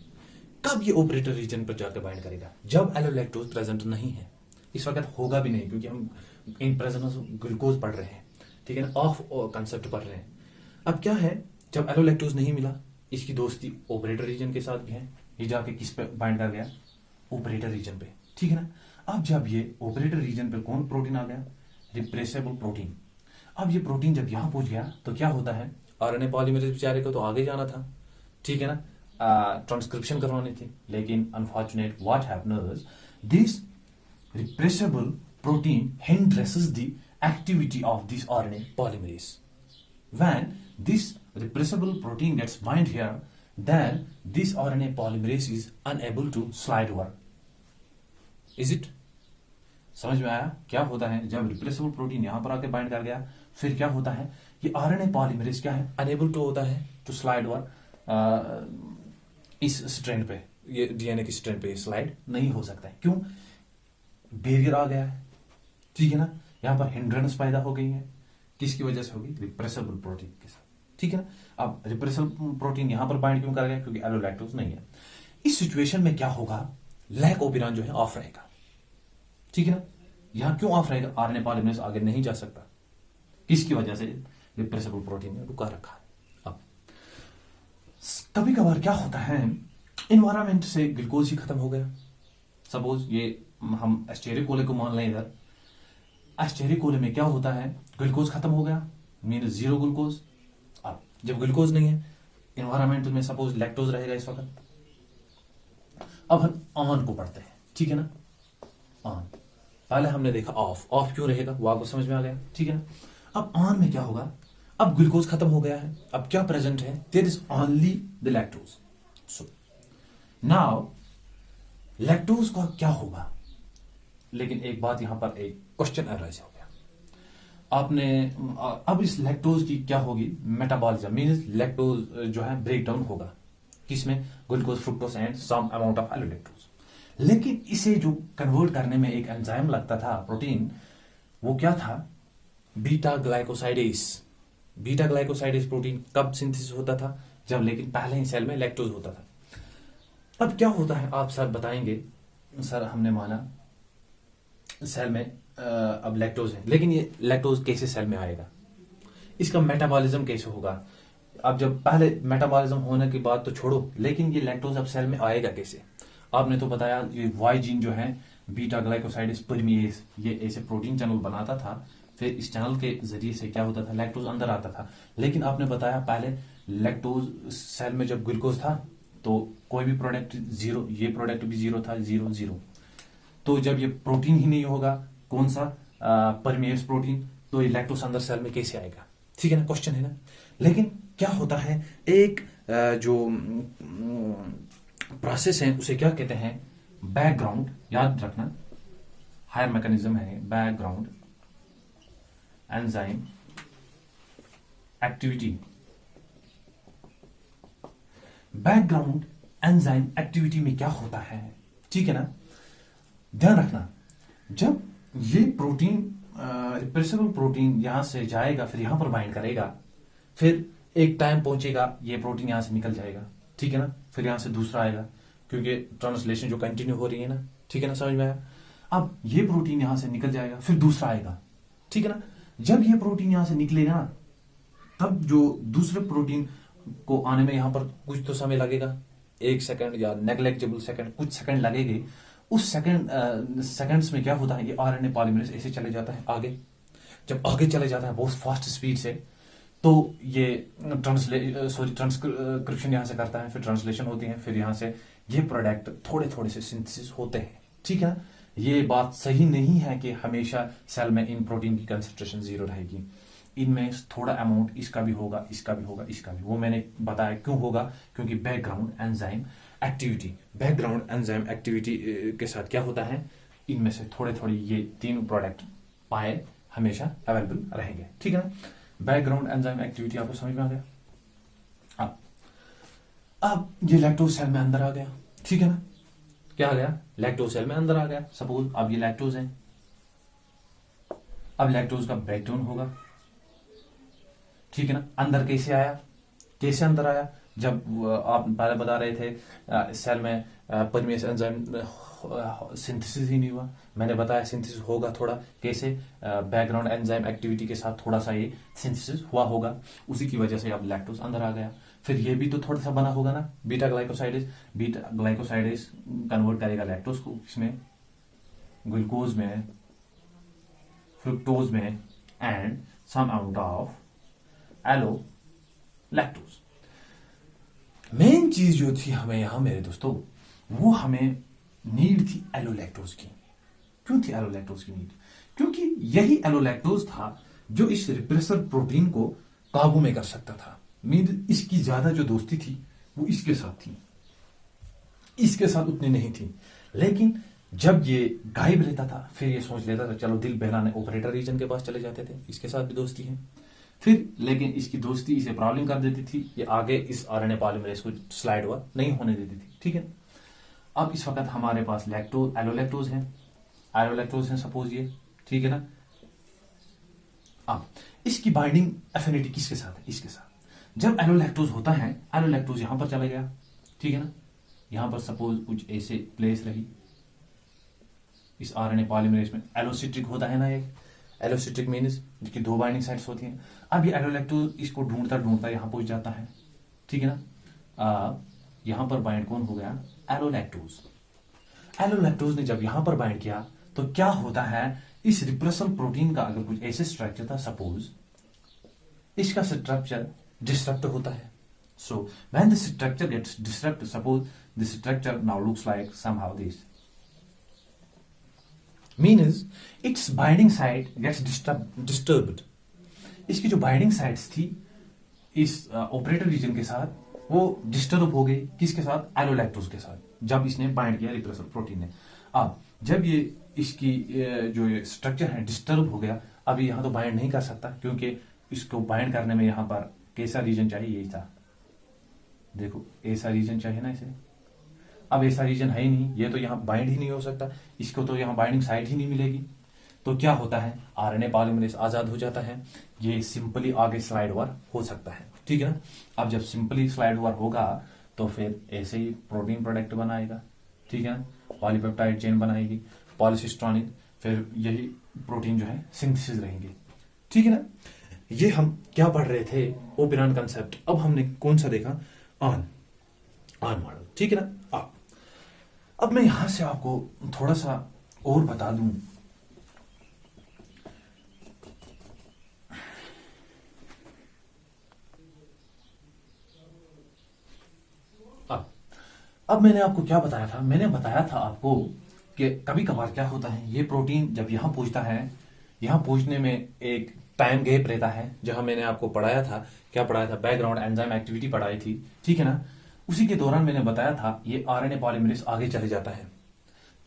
कब ये ऑपरेटर रीजन पर जाकर बाइंड करेगा? जब एलोलैक्टोज प्रेजेंट नहीं है। इस वक्त होगा भी नहीं क्योंकि हम इन प्रेजेंस ग्लूकोज पढ़ रहे हैं, ठीक है ना, ऑफ कंसेप्ट पढ़ रहे हैं। अब क्या है, जब एलोलैक्टोज नहीं मिला, इसकी दोस्ती ऑपरेटर रीजन के साथ भी है, ये जाके किस पे बाइंड कर गया, ऑपरेटर रीजन पे, ठीक है ना। अब जब ये ऑपरेटर रीजन पे कौन प्रोटीन आ गया, रिप्रेसेबल प्रोटीन। अब ये प्रोटीन जब यहां पहुंच गया तो क्या होता है, आरएनए पॉलीमरेज बेचारे को तो आगे जाना था, ठीक है ना, ट्रांसक्रिप्शन करवानी थी, लेकिन unfortunate what happens, this repressible protein hinders the activity of this RNA polymerase. When this repressible protein gets bind here, then this RNA polymerase is unable to slide over. Is it? समझ में आया क्या होता है जब repressible protein यहां पर आके बाइंड कर गया, फिर क्या होता है, ये आरएनए पॉलीमरेज क्या है, अनेबल टू होता है टू स्लाइड ओवर इस स्ट्रैंड पे, ये डीएनए की स्ट्रैंड पे स्लाइड नहीं हो सकता है। क्यों? बैरियर आ गया है, ठीक है ना। यहां पर हिंड्रेंस पैदा हो गई है, किसकी वजह से होगी, रिप्रेसिबल प्रोटीन के साथ, ठीक है ना। अब रिप्रेसिबल प्रोटीन यहां पर बाइंड क्यों कर गया, क्योंकि एलोलैक्टोज नहीं है। इस सिचुएशन में क्या होगा, लैक ओपेरॉन जो है ऑफ रहेगा, ठीक है ना। यहां क्यों ऑफ रहेगा, आरएनए पॉलीमरेज आगे नहीं जा सकता, किसकी वजह से, रिप्रेसिबल प्रोटीन ने रुका रखा है। अब कभी कभार क्या होता है, इन्वायरमेंट से ग्लूकोज ही खत्म हो गया। सपोज ये हम एस्टेरिकोले को मान लें, इधर एस्टेरिकोले में क्या होता है, ग्लूकोज खत्म हो गया, मीन जीरो ग्लूकोज। अब जब ग्लूकोज नहीं है, इन्वायरमेंट में सपोज लैक्टोज रहेगा इस वक्त। अब हम ऑन को पढ़ते हैं, ठीक है ना, ऑन। पहले हमने देखा ऑफ, ऑफ क्यों रहेगा वो आपको समझ में आ गया, ठीक है ना। अब ऑन में क्या होगा, अब ग्लूकोज खत्म हो गया है, अब क्या प्रेजेंट है, there is only the lactose. So now lactose का क्या होगा, लेकिन एक बात यहां पर एक क्वेश्चन अराइज हो गया, आपने अब इस लैक्टोज की क्या होगी, मेटाबॉलिज्म, मींस लैक्टोज जो है ब्रेक डाउन होगा, किसमें, glucose, fructose and some amount of allolactose. लेकिन इसे जो कन्वर्ट करने में एक एंजाइम लगता था प्रोटीन, वो क्या था, beta glycosidase. Beta glycosidase protein कब सिंथेसिस होता था, जब लेकिन पहले ही सेल में लैक्टोज होता था। अब क्या होता है, आप सर बताएंगे, सर हमने माना सेल में अब लैक्टोज है, लेकिन ये लैक्टोज कैसे सेल में आएगा, इसका मेटाबॉलिज्म कैसे होगा। अब जब पहले मेटाबॉलिज्म होने की बात तो छोड़ो, लेकिन ये लैक्टोज अब सेल में आएगा कैसे। आपने तो बताया ये वाई जीन जो है, बीटा ग्लाइकोसाइडेज परमिएज, ये ऐसे प्रोटीन चैनल बनाता था, फिर इस चैनल के जरिए से क्या होता था, लैक्टोज अंदर आता था। लेकिन आपने बताया पहले लैक्टोज सेल में जब ग्लूकोज था तो कोई भी प्रोडक्ट जीरो, ये प्रोडक्ट भी जीरो था, जीरो जीरो। तो जब ये प्रोटीन ही नहीं होगा, कौन सा, परमिएज प्रोटीन, तो ये लैक्टोज अंदर सेल में कैसे आएगा, ठीक है ना, क्वेश्चन है ना। लेकिन क्या होता है, एक जो प्रोसेस है उसे क्या कहते हैं, बैकग्राउंड, याद रखना, हायर मैकेनिज्म है background enzyme activity. Background enzyme activity में क्या होता है, ठीक है ना, ध्यान रखना। जब ये प्रोटीन रिप्रेसिबल प्रोटीन यहां से जाएगा, फिर यहां पर बाइंड करेगा, फिर एक टाइम पहुंचेगा ये प्रोटीन यहां से निकल जाएगा, ठीक है ना, फिर यहां से दूसरा आएगा, क्योंकि ट्रांसलेशन जो कंटिन्यू हो रही है ना, ठीक है ना, समझ में आया। अब ये प्रोटीन यहां से निकल जाएगा, फिर दूसरा आएगा, ठीक है ना। जब ये प्रोटीन यहां से निकलेगा ना, तब जो दूसरे प्रोटीन को आने में यहां पर कुछ तो समय लगेगा, 1 सेकंड या नेग्लेक्टेबल सेकंड, कुछ सेकंड लगेंगे। उस सेकंड्स में क्या होता है, ये आरएनए पॉलीमरेज ऐसे चले जाता है आगे। जब आगे चले जाता है बहुत फास्ट स्पीड से, तो ये ट्रांसक्रिप्शन यहां से करता है, फिर ट्रांसलेशन होती है, फिर यहां से ये प्रोडक्ट थोड़े थोड़े से सिंथेसिस होते हैं, ठीक है। ये बात सही नहीं है कि हमेशा सेल में इन प्रोटीन की कंसेंट्रेशन 0 रहेगी। इनमें थोड़ा अमाउंट इसका भी होगा, इसका भी होगा, इसका भी। वो मैंने बताया क्यों होगा, क्योंकि बैकग्राउंड एंजाइम एक्टिविटी के साथ क्या होता है, इनमें से थोड़े थोड़े ये 3 प्रोडक्ट पाए हमेशा अवेलेबल रहेंगे, ठीक है ना। बैकग्राउंड एंजाइम एक्टिविटी आपको समझ में आ गया। अब ये लैक्टोज सेल में अंदर आ गया, ठीक है ना, क्या आ गया, लैक्टोज सेल में अंदर आ गया। सपोज अब ये लैक्टोज है, अब लैक्टोज का ब्रेकडाउन होगा, ठीक है ना। अंदर कैसे आया, कैसे अंदर आया, जब आप पहले बता रहे थे सेल में परमेस एंजाइम सिंथेसिस ही नहीं हुआ। मैंने बताया सिंथेसिस होगा थोड़ा, कैसे, बैकग्राउंड एंजाइम एक्टिविटी के साथ थोड़ा सा ये सिंथेसिस हुआ होगा, उसी की वजह से अब लैक्टोज अंदर आ गया। फिर ये भी तो थोड़ा सा बना होगा ना, बीटा ग्लाइकोसाइडेज कन्वर्ट करेगा लैक्टोज को इसमें, ग्लूकोज में, फ्रुक्टोज में, and some amount of allolactose. Main चीज जो थी हमें यहां मेरे दोस्तों, वो हमें नीड थी एलोलैक्टोज की। क्यों थी एलोलैक्टोज की नीड, क्योंकि यही एलोलैक्टोज था जो इस रिप्रेसर प्रोटीन को काबू में कर सकता था। मीन इसकी ज्यादा जो दोस्ती थी वो इसके साथ थी, इसके साथ उतनी नहीं थी। लेकिन जब ये गायब रहता था, फिर ये सोच लेता था चलो दिल बहलाने ऑपरेटर रीजन के पास चले जाते थे, इसके साथ भी दोस्ती है। फिर लेकिन इसकी दोस्ती इसे प्रॉब्लम कर देती थी, ये आगे इस आरएनए पॉलीमरेज को स्लाइड हुआ नहीं होने देती थी, ठीक है। अब इस वक्त हमारे पास एलोलैक्टोज है सपोज ये, ठीक है ना। अब इसकी बाइंडिंग एफिनिटी किसके साथ है, इसके साथ। जब एलोलैक्टोज होता है, एलोलैक्टोज यहां पर चला गया, ठीक है ना, यहां पर सपोज कुछ ऐसे प्लेस रही इस आरएनए पॉलीमरेज में। एलोसिट्रिक होता है ना, एक एलोसिट्रिक मीन्स जिसकी 2 बाइंडिंग साइट्स होती हैं। अब ये एलोलैक्टोज इसको ढूंढता यहां पहुंच जाता है, ठीक है ना। यहां पर बाइंड कौन हो गया, एलोलैक्टोज ने जब यहां पर बाइंड किया तो क्या होता है, इस रिप्रेसल प्रोटीन का अगर कुछ ऐसे स्ट्रक्चर था, सपोज इसका स्ट्रक्चर डिस्टर्ब होता है। So when the structure gets disturb, suppose the structure now looks like somehow this, means its binding site gets disturbed. इसकी जो बाइंडिंग साइट्स थी इस ऑपरेटर रीजन के साथ, वो डिस्टर्ब हो गई, किसके साथ, एलोलैक्टोज के साथ, जब इसने बाइंड किया रिप्रेसर प्रोटीन ने। अब जब ये इसकी जो ये स्ट्रक्चर है डिस्टर्ब हो गया, अब यहां तो बाइंड नहीं कर सकता, क्योंकि इसको बाइंड करने में यहां पर कैसा रीजन चाहिए, यही था, देखो ऐसा रीजन चाहिए ना इसे। अब ऐसा रीजन है ही नहीं, ये तो यहां बाइंड ही नहीं हो सकता, इसको तो यहां बाइंडिंग साइट ही नहीं मिलेगी। तो क्या होता है, आरएनए पॉलीमरेज आजाद हो जाता है, ये सिंपली आगे स्लाइड ओवर हो सकता है, ठीक है ना। अब जब सिंपली स्लाइड ओवर होगा तो फिर ऐसे ही प्रोटीन प्रोडक्ट बनाएगा, ठीक है ना, पॉलीपेप्टाइड चेन बनाएगी, पॉलीसिस्टोनिन, फिर यही प्रोटीन जो है सिंथेसिस रहेंगे, ठीक है ना। ये हम क्या पढ़ रहे थे, ओपेरॉन कंसेप्ट। अब हमने कौन सा देखा, ऑन मॉडल, ठीक है ना। अब मैं यहां से आपको थोड़ा सा और बता दूं, अब मैंने आपको क्या बताया था, मैंने बताया था आपको कि कभी कभार क्या होता है, ये प्रोटीन जब यहां पहुंचता है, यहां पहुंचने में एक टाइम गैप रहता है, जहां मैंने आपको पढ़ाया था, क्या पढ़ाया था, बैकग्राउंड एंजाइम एक्टिविटी पढ़ाई थी, ठीक है ना। उसी के दौरान मैंने बताया था ये आरएनए पॉलीमरेज आगे चले जाता है,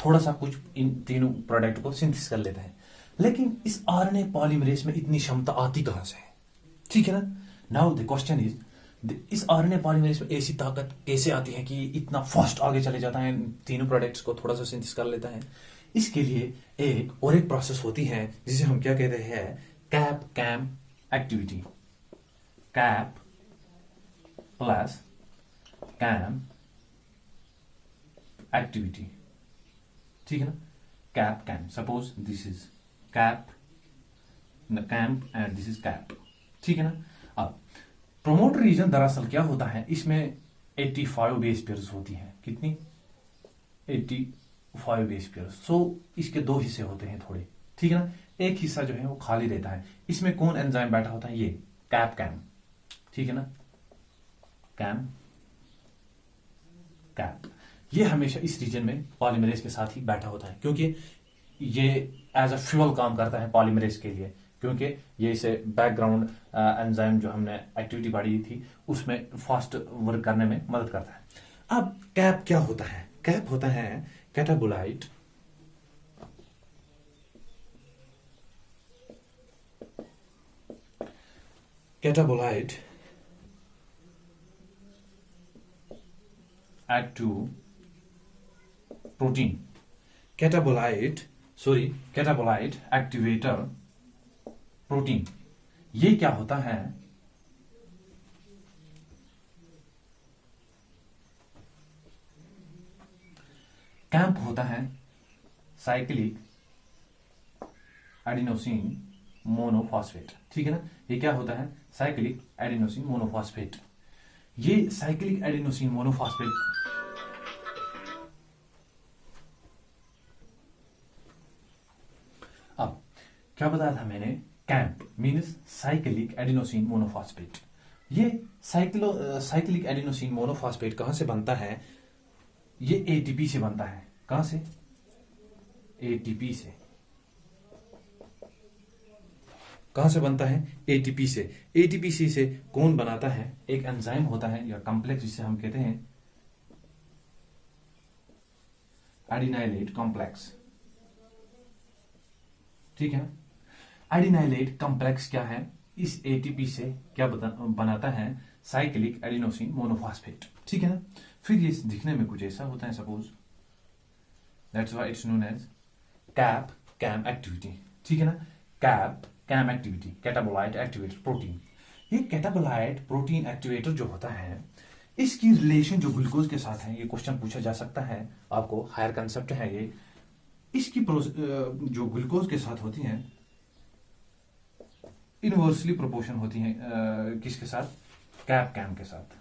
थोड़ा सा कुछ इन तीनों प्रोडक्ट को सिंथेसिस कर लेता है। लेकिन इस आरएनए पॉलीमरेज में इतनी क्षमता आती कहां से है? ठीक है ना। नाउ द क्वेश्चन इज, इस आरएनए पॉलीमरेज में ऐसी ताकत कैसे आती है कि इतना फास्ट आगे चले जाता है, तीनों प्रोडक्ट्स को थोड़ा सा सिंथेसिस कर लेता है? इसके लिए एक प्रोसेस होती है जिसे हम क्या कहते हैं, CAP cAMP activity. CAP plus cAMP activity, ठीक है ना। CAP cAMP, suppose this is CAP camp and this is CAP, ठीक है ना। अब प्रोमोटर रीजन दरअसल क्या होता है, इसमें 85 बेस पेयर्स होती हैं। कितनी? 85 बेस पेयर्स। सो इसके दो हिस्से होते हैं थोड़े, ठीक है ना। एक हिस्सा जो है वो खाली रहता है। इसमें कौन एंजाइम बैठा होता है? ये कैप कैम, ठीक है ना। कैम कैप ये हमेशा इस रीजन में पॉलीमरेज के साथ ही बैठा होता है, क्योंकि ये एज अ फ्यूल काम करता है पॉलीमरेज के लिए, क्योंकि ये इसे बैकग्राउंड एंजाइम जो हमने एक्टिविटी पढ़ी थी उसमें फास्ट वर्क करने में मदद करता है। अब कैप क्या होता है? कैप होता है कैटाबोलाइट एक्टिव प्रोटीन, कैटाबोलाइट एक्टिवेटर प्रोटीन। ये क्या होता है? कैंप होता है साइक्लिक एडिनोसिन मोनोफॉस्फेट, ठीक है ना। ये क्या होता है? Cyclic adenosine monophosphate. ये साइक्लिक एडिनोसिन मोनोफॉस्फेट अब क्या बताया था मैंने? Camp means cyclic adenosine monophosphate. ये साइक्लिक एडिनोसिन मोनोफॉस्फेट कहां से बनता है? ये एटीपी से बनता है। कहां से? एटीपी से। कहां से बनता है? एटीपी से। एटीपी से कौन बनाता है? एक एंजाइम होता है या कॉम्प्लेक्स जिसे हम कहते हैं एडिनाइलेट कॉम्प्लेक्स, ठीक है ना। एडिनाइलेट कॉम्प्लेक्स क्या है? इस एटीपी से क्या बनाता है? साइक्लिक एडिनोसिन मोनोफॉस्फेट, ठीक है ना। फिर ये दिखने में कुछ ऐसा होता है, suppose that's why it's known as CAP cAMP activity, ठीक है ना। CAP cAMP activity, catabolite activator protein. ये कैटाबोलाइट प्रोटीन एक्टिवेटर जो होता है, इसकी रिलेशन जो ग्लूकोज के साथ है, ये क्वेश्चन पूछा जा सकता है आपको, हायर कंसेप्ट है ये। इसकी जो ग्लूकोज के साथ होती है इनवर्सली प्रोपोर्शन होती है किसके साथ? कैप कैम के साथ।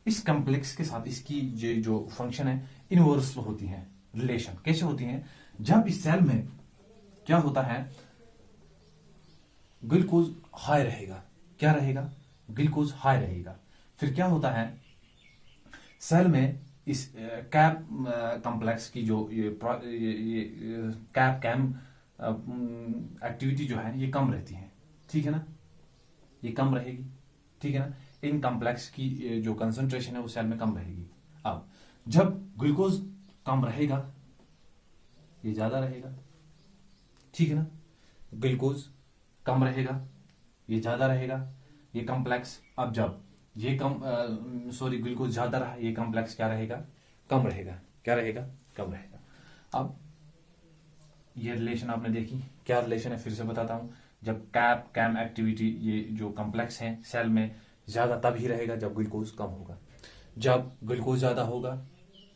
इस कॉम्प्लेक्स के साथ इसकी जो फंक्शन है इनवर्स होती है। रिलेशन कैसे होती है? जब इस सेल में क्या होता है, ग्लूकोज हाई रहेगा। क्या रहेगा? ग्लूकोज हाई रहेगा। फिर क्या होता है, सेल में इस कैप कॉम्प्लेक्स की जो ये कैप कैम एक्टिविटी जो है ये कम रहती है, ठीक है ना। ये कम रहेगी, ठीक है ना। इन कॉम्प्लेक्स की जो कंसंट्रेशन है वो सेल में कम रहेगी। अब जब ग्लूकोज कम रहेगा, ये ज्यादा रहेगा, ठीक है ना। ग्लूकोज कम रहेगा, ये ज्यादा रहेगा, ये कॉम्प्लेक्स। अब जब ये ग्लूकोज ज्यादा रहा, ये कॉम्प्लेक्स क्या रहेगा? कम रहेगा। क्या रहेगा? कम रहेगा। अब ये रिलेशन आपने देखी, क्या रिलेशन है फिर से बताता हूं। जब कैप कैम एक्टिविटी, ये जो कॉम्प्लेक्स है सेल में, ज्यादा तब ही रहेगा जब ग्लूकोज कम होगा। जब ग्लूकोज ज्यादा होगा,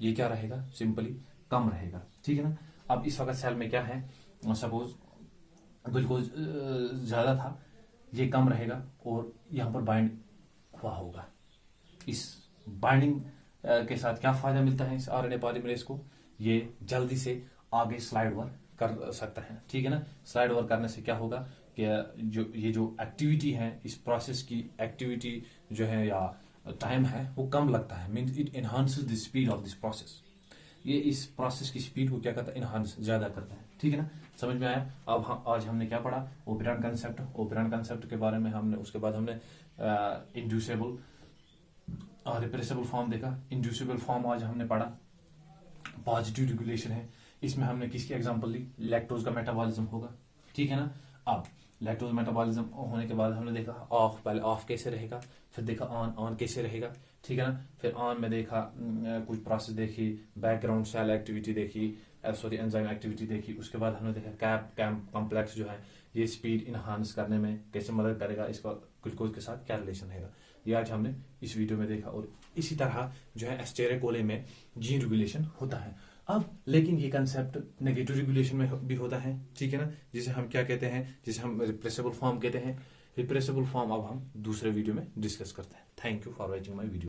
ये क्या रहेगा? सिंपली कम रहेगा, ठीक है ना। अब इस वक्त सेल में क्या है, सपोज ग्लूकोज ज्यादा था, ये कम रहेगा और यहां पर बाइंड हुआ होगा। इस बाइंडिंग के साथ क्या फायदा मिलता है इस आरएनए पॉलीमरेज को? ये जल्दी से आगे स्लाइड वर्क कर सकता है, ठीक है ना। स्लाइड वर्क करने से क्या होगा कि जो एक्टिविटी है, इस प्रोसेस की एक्टिविटी जो है या टाइम है वो कम लगता है। Means it enhances the speed of this process. ये इस प्रोसेस की स्पीड को क्या करता है? एनहांस, ज्यादा करता है, ठीक है ना। समझ में आया? अब आज हमने क्या पढ़ा? ओपेरॉन कंसेप्ट के बारे में हमने, उसके बाद हमने इंड्यूसेबल और रिप्रेसिबल फॉर्म देखा। इंड्यूसेबल फॉर्म आज हमने पढ़ा, पॉजिटिव रेगुलेशन है, इसमें हमने किसकी एग्जांपल ली, लैक्टोज का मेटाबॉलिज्म होगा, ठीक है ना। अब लैक्टोज मेटाबॉलिज्म होने के बाद हमने देखा ऑफ, पहले ऑफ कैसे रहेगा, फिर देखा ऑन, ऑन कैसे रहेगा, ठीक है ना। फिर ऑन में देखा कुछ प्रोसेस देखी, बैकग्राउंड सेल एक्टिविटी देखी, सॉरी एंजाइम एक्टिविटी देखी। उसके बाद हमने देखा कैप कॉम्प्लेक्स जो है ये स्पीड इनहांस करने में कैसे मदद करेगा, इसका ग्लूकोज के साथ क्या रिलेशन है, ये आज हमने इस वीडियो में देखा। और इसी तरह जो है एस्टेरे कोले में जीन रेगुलेशन होता है। अब लेकिन ये कंसेप्ट नेगेटिव रेगुलेशन में भी होता है, ठीक है ना, जिसे हम क्या कहते हैं, जिसे हम रिप्रेसिबल फॉर्म कहते हैं। रिप्रेसिबल फॉर्म अब हम दूसरे वीडियो में डिस्कस करते हैं। Thank you for watching my video.